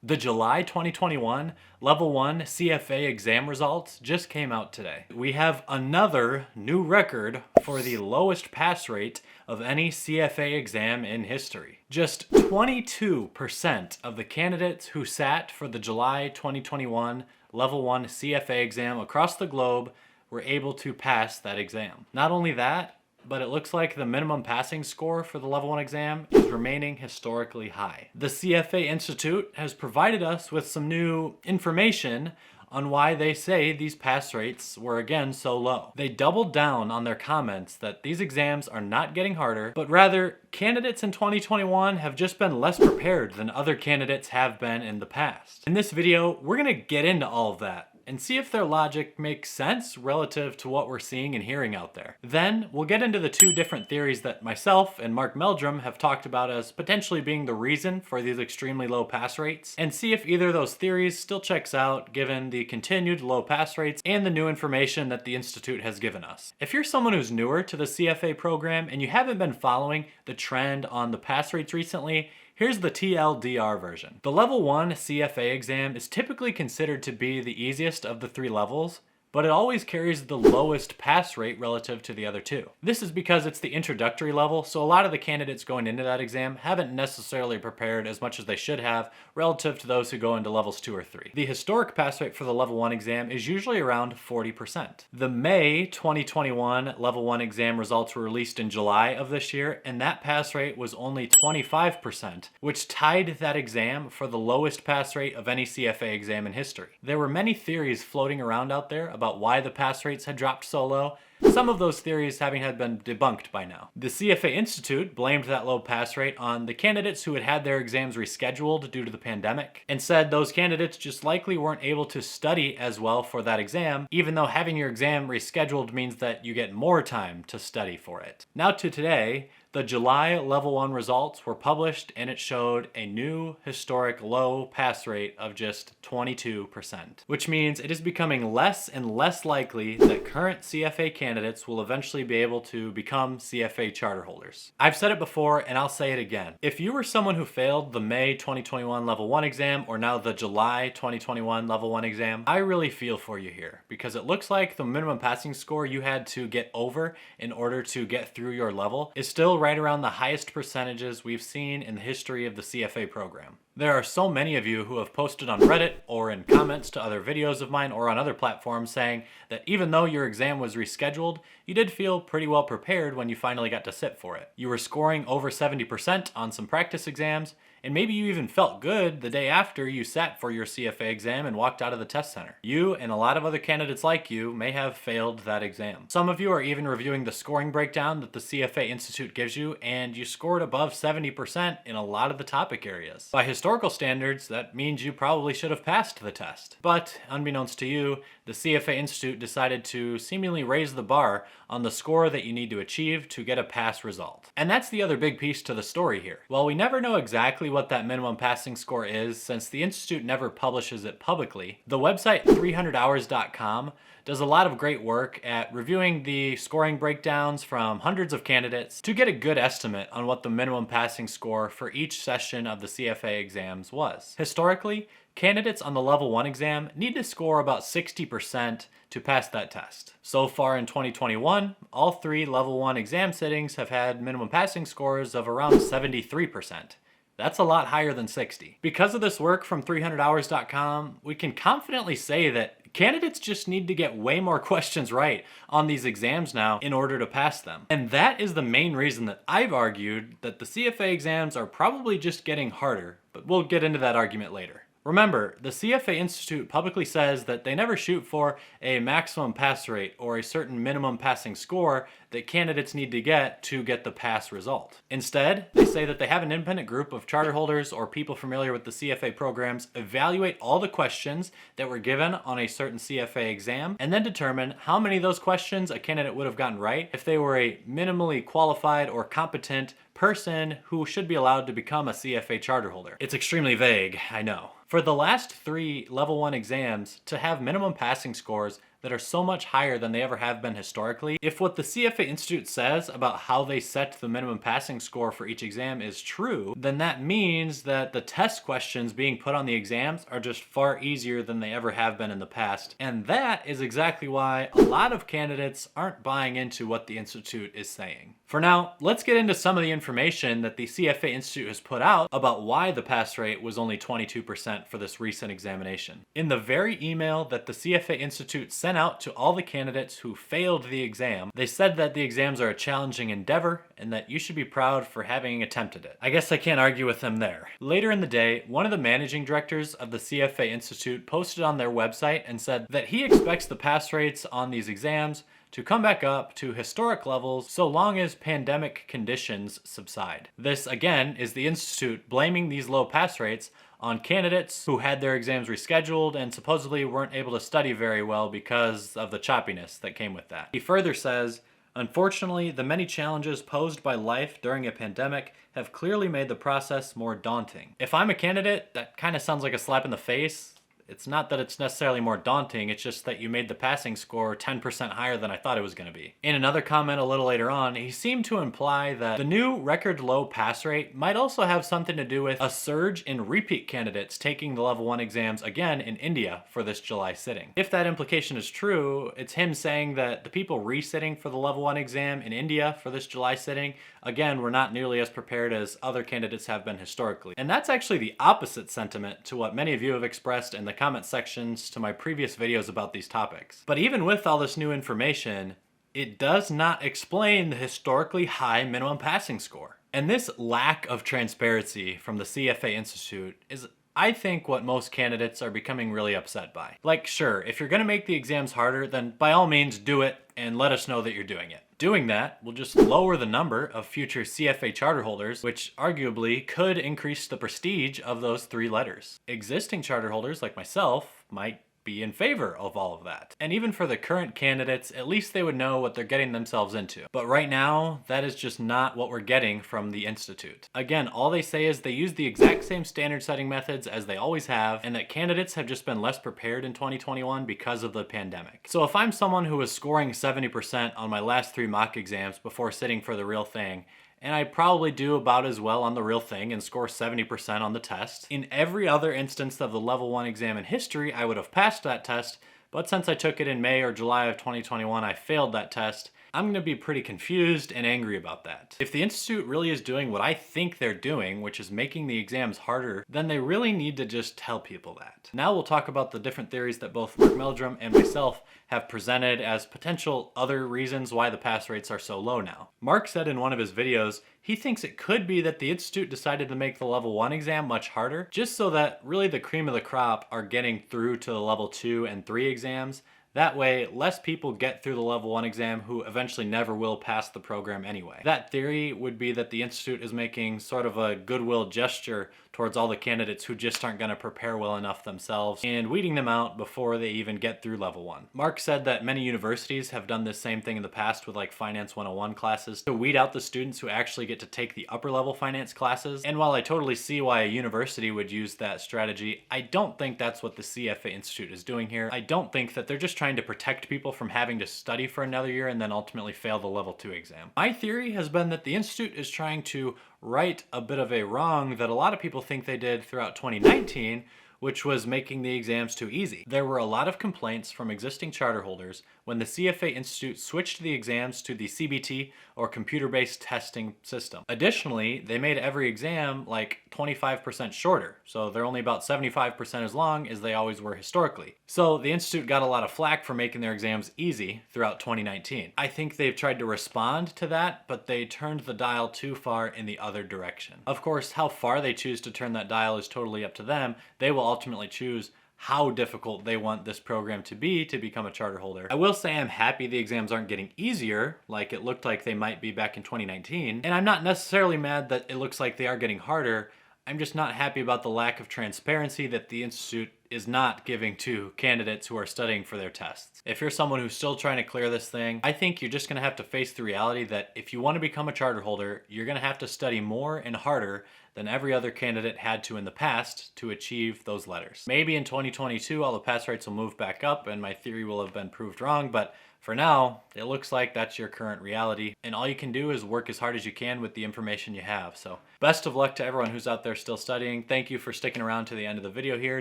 The July 2021 Level 1 CFA exam results just came out today. We have another new record for the lowest pass rate of any CFA exam in history. Just 22% of the candidates who sat for the July 2021 Level 1 CFA exam across the globe were able to pass that exam. Not only that, but it looks like the minimum passing score for the Level 1 exam is remaining historically high. The CFA Institute has provided us with some new information on why they say these pass rates were again so low. They doubled down on their comments that these exams are not getting harder, but rather candidates in 2021 have just been less prepared than other candidates have been in the past. In this video, we're gonna get into all of that and see if their logic makes sense relative to what we're seeing and hearing out there. Then we'll get into the two different theories that myself and Mark Meldrum have talked about as potentially being the reason for these extremely low pass rates, and see if either of those theories still checks out given the continued low pass rates and the new information that the Institute has given us. If you're someone who's newer to the CFA program and you haven't been following the trend on the pass rates recently, here's the TLDR version. The Level 1 CFA exam is typically considered to be the easiest of the three levels, but it always carries the lowest pass rate relative to the other two. This is because it's the introductory level, so a lot of the candidates going into that exam haven't necessarily prepared as much as they should have relative to those who go into levels 2 or 3. The historic pass rate for the Level 1 exam is usually around 40%. The May 2021 Level 1 exam results were released in July of this year, and that pass rate was only 25%, which tied that exam for the lowest pass rate of any CFA exam in history. There were many theories floating around out there about why the pass rates had dropped so low, some of those theories having had been debunked by now. The CFA Institute blamed that low pass rate on the candidates who had had their exams rescheduled due to the pandemic, and said those candidates just likely weren't able to study as well for that exam, even though having your exam rescheduled means that you get more time to study for it. Now to today, the July Level 1 results were published and it showed a new historic low pass rate of just 22%, which means it is becoming less and less likely that current CFA candidates will eventually be able to become CFA charter holders. I've said it before and I'll say it again. If you were someone who failed the May 2021 Level 1 exam or now the July 2021 Level 1 exam, I really feel for you here because it looks like the minimum passing score you had to get over in order to get through your level is still right around the highest percentages we've seen in the history of the CFA program. There are so many of you who have posted on Reddit or in comments to other videos of mine or on other platforms saying that even though your exam was rescheduled, you did feel pretty well prepared when you finally got to sit for it. You were scoring over 70% on some practice exams, and maybe you even felt good the day after you sat for your CFA exam and walked out of the test center. You and a lot of other candidates like you may have failed that exam. Some of you are even reviewing the scoring breakdown that the CFA Institute gives you, and you scored above 70% in a lot of the topic areas. By historical standards, that means you probably should have passed the test. But, unbeknownst to you, the CFA Institute decided to seemingly raise the bar on the score that you need to achieve to get a pass result. And that's the other big piece to the story here. While we never know exactly what that minimum passing score is, since the Institute never publishes it publicly, the website 300hours.com does a lot of great work at reviewing the scoring breakdowns from hundreds of candidates to get a good estimate on what the minimum passing score for each session of the CFA exams was. Historically, candidates on the Level 1 exam need to score about 60% to pass that test. So far in 2021, all three Level 1 exam sittings have had minimum passing scores of around 73%. That's a lot higher than 60. Because of this work from 300hours.com, we can confidently say that candidates just need to get way more questions right on these exams now in order to pass them. And that is the main reason that I've argued that the CFA exams are probably just getting harder, but we'll get into that argument later. Remember, the CFA Institute publicly says that they never shoot for a maximum pass rate or a certain minimum passing score that candidates need to get the pass result. Instead, they say that they have an independent group of charter holders or people familiar with the CFA programs evaluate all the questions that were given on a certain CFA exam and then determine how many of those questions a candidate would have gotten right if they were a minimally qualified or competent person who should be allowed to become a CFA charter holder. It's extremely vague, I know. For the last three Level 1 exams, to have minimum passing scores that are so much higher than they ever have been historically. If what the CFA Institute says about how they set the minimum passing score for each exam is true, then that means that the test questions being put on the exams are just far easier than they ever have been in the past. And that is exactly why a lot of candidates aren't buying into what the Institute is saying. For now, let's get into some of the information that the CFA Institute has put out about why the pass rate was only 22% for this recent examination. In the very email that the CFA Institute sent out to all the candidates who failed the exam, they said that the exams are a challenging endeavor and that you should be proud for having attempted it. I guess I can't argue with them there. Later in the day, one of the managing directors of the CFA Institute posted on their website and said that he expects the pass rates on these exams to come back up to historic levels so long as pandemic conditions subside. This, again, is the Institute blaming these low pass rates on candidates who had their exams rescheduled and supposedly weren't able to study very well because of the choppiness that came with that. He further says, "Unfortunately, the many challenges posed by life during a pandemic have clearly made the process more daunting." If I'm a candidate, that kind of sounds like a slap in the face. It's not that it's necessarily more daunting, it's just that you made the passing score 10% higher than I thought it was going to be. In another comment a little later on, he seemed to imply that the new record low pass rate might also have something to do with a surge in repeat candidates taking the level 1 exams again in India for this July sitting. If that implication is true, it's him saying that the people resitting for the level 1 exam in India for this July sitting, again, were not nearly as prepared as other candidates have been historically. And that's actually the opposite sentiment to what many of you have expressed in the comment sections to my previous videos about these topics. But even with all this new information, it does not explain the historically high minimum passing score. And this lack of transparency from the CFA Institute is, I think, what most candidates are becoming really upset by. Like, sure, if you're gonna make the exams harder, then by all means do it and let us know that you're doing it. Doing that will just lower the number of future CFA charter holders, which arguably could increase the prestige of those 3 letters. Existing charter holders like myself might be in favor of all of that. And even for the current candidates, at least they would know what they're getting themselves into. But right now, that is just not what we're getting from the Institute. Again, all they say is they use the exact same standard setting methods as they always have, and that candidates have just been less prepared in 2021 because of the pandemic. So if I'm someone who was scoring 70% on my last 3 mock exams before sitting for the real thing, and I probably do about as well on the real thing and score 70% on the test. In every other instance of the level 1 exam in history, I would have passed that test, but since I took it in May or July of 2021, I failed that test. I'm going to be pretty confused and angry about that. If the Institute really is doing what I think they're doing, which is making the exams harder, then they really need to just tell people that. Now we'll talk about the different theories that both Mark Meldrum and myself have presented as potential other reasons why the pass rates are so low now. Mark said in one of his videos, he thinks it could be that the Institute decided to make the level 1 exam much harder, just so that really the cream of the crop are getting through to the level 2 and 3 exams. That way, less people get through the level 1 exam who eventually never will pass the program anyway. That theory would be that the Institute is making sort of a goodwill gesture towards all the candidates who just aren't going to prepare well enough themselves and weeding them out before they even get through level 1. Mark said that many universities have done this same thing in the past with like Finance 101 classes to weed out the students who actually get to take the upper level finance classes. And while I totally see why a university would use that strategy, I don't think that's what the CFA Institute is doing here. I don't think that they're just trying to protect people from having to study for another year and then ultimately fail the level 2 exam. My theory has been that the Institute is trying to right a bit of a wrong that a lot of people think they did throughout 2019, which was making the exams too easy. There were a lot of complaints from existing charter holders when the CFA Institute switched the exams to the CBT or computer-based testing system. Additionally, they made every exam like 25% shorter, so they're only about 75% as long as they always were historically. So the Institute got a lot of flack for making their exams easy throughout 2019. I think they've tried to respond to that, but they turned the dial too far in the other direction. Of course, how far they choose to turn that dial is totally up to them. They will ultimately choose how difficult they want this program to be to become a charter holder. I will say I'm happy the exams aren't getting easier like it looked like they might be back in 2019. And I'm not necessarily mad that it looks like they are getting harder. I'm just not happy about the lack of transparency that the Institute is not giving to candidates who are studying for their tests. If you're someone who's still trying to clear this thing, I think you're just gonna have to face the reality that if you want to become a charter holder, you're gonna have to study more and harder than every other candidate had to in the past to achieve those letters. Maybe in 2022 all the pass rates will move back up and my theory will have been proved wrong, but for now, it looks like that's your current reality, and all you can do is work as hard as you can with the information you have. So best of luck to everyone who's out there still studying. Thank you for sticking around to the end of the video here.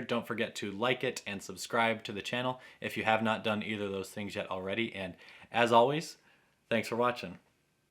Don't forget to like it and subscribe to the channel if you have not done either of those things yet already. And as always, thanks for watching.